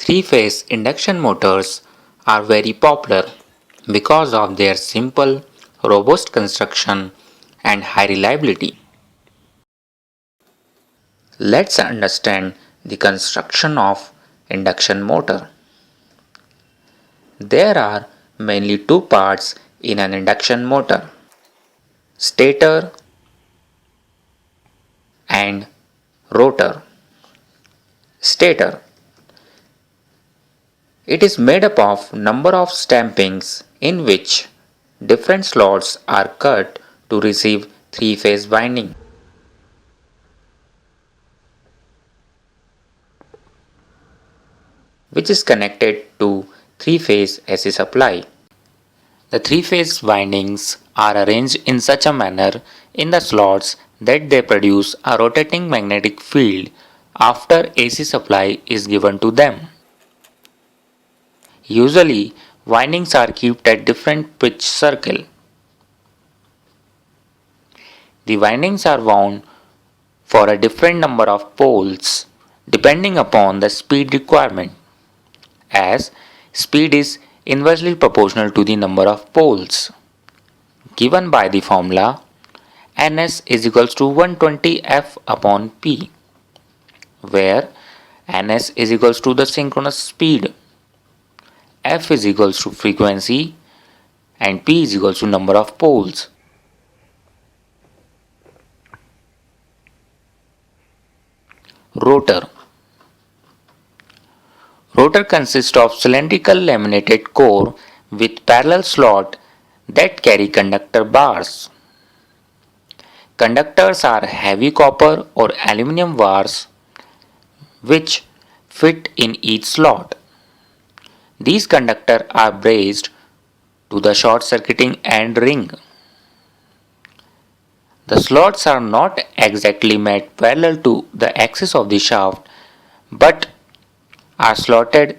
Three-phase induction motors are very popular because of their simple, robust construction and high reliability. Let's understand the construction of induction motor. There are mainly two parts in an induction motor: stator and rotor. Stator. It is made up of number of stampings in which different slots are cut to receive three-phase winding, which is connected to three-phase AC supply. The three-phase windings are arranged in such a manner in the slots that they produce a rotating magnetic field after AC supply is given to them. Usually, windings are kept at different pitch circle. The windings are wound for a different number of poles depending upon the speed requirement, as speed is inversely proportional to the number of poles, given by the formula Ns is equals to 120 F upon P, where Ns is equals to the synchronous speed, F is equals to frequency, and P is equals to number of poles. Rotor. Rotor consists of cylindrical laminated core with parallel slot that carry conductor bars. Conductors are heavy copper or aluminum bars which fit in each slot. These conductors are braced to the short circuiting end ring. The slots are not exactly made parallel to the axis of the shaft but are slotted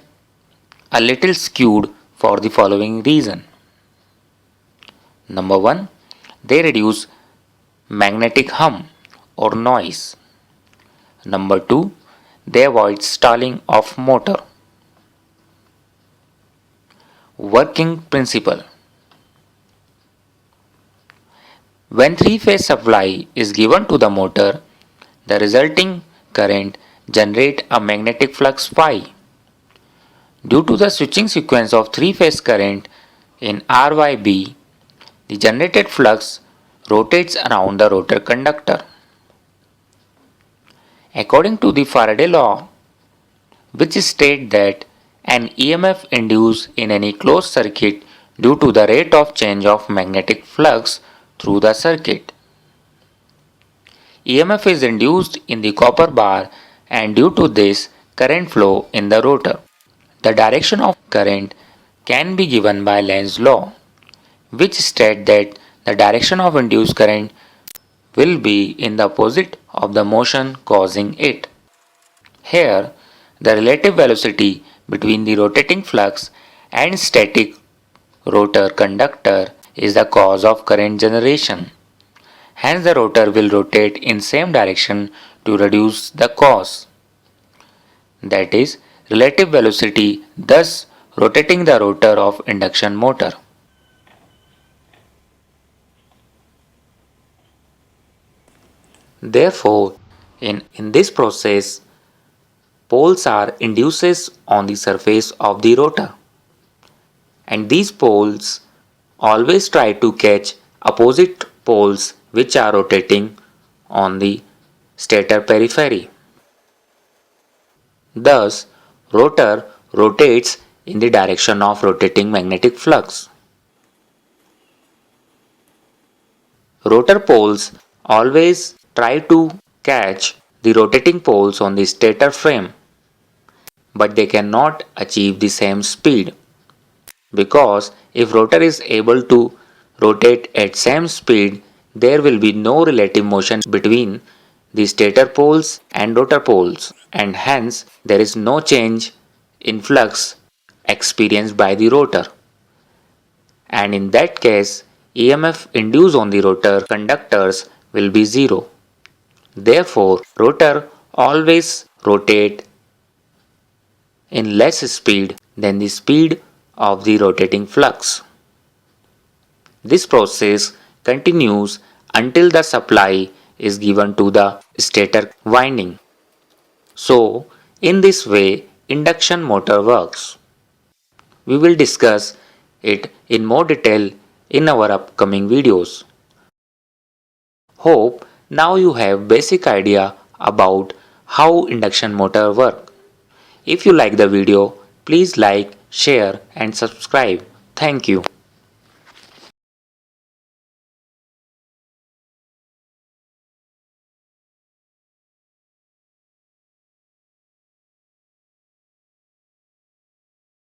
a little skewed for the following reason. Number 1. They reduce magnetic hum or noise. Number 2. They avoid stalling of motor. Working principle. When three-phase supply is given to the motor, the resulting current generates a magnetic flux phi. Due to the switching sequence of three-phase current in RYB, the generated flux rotates around the rotor conductor. According to the Faraday law, which states that an EMF induced in any closed circuit due to the rate of change of magnetic flux through the circuit. EMF is induced in the copper bar and due to this current flow in the rotor. The direction of current can be given by Lenz's law, which states that the direction of induced current will be in the opposite of the motion causing it. Here, the relative velocity between the rotating flux and static rotor conductor is the cause of current generation. Hence, the rotor will rotate in same direction to reduce the cause. That is, relative velocity, thus rotating the rotor of induction motor. Therefore, in this process, poles are induces on the surface of the rotor, and these poles always try to catch opposite poles which are rotating on the stator periphery. Thus, rotor rotates in the direction of rotating magnetic flux. Rotor poles always try to catch the rotating poles on the stator frame, but they cannot achieve the same speed, because if rotor is able to rotate at same speed, there will be no relative motion between the stator poles and rotor poles, and hence there is no change in flux experienced by the rotor, and in that case EMF induced on the rotor conductors will be zero. Therefore, rotor always rotate in less speed than the speed of the rotating flux. This process continues until the supply is given to the stator winding. So, in this way, induction motor works. We will discuss it in more detail in our upcoming videos. Hope now you have basic idea about how induction motor work. If you like the video, please like, share and subscribe. Thank you.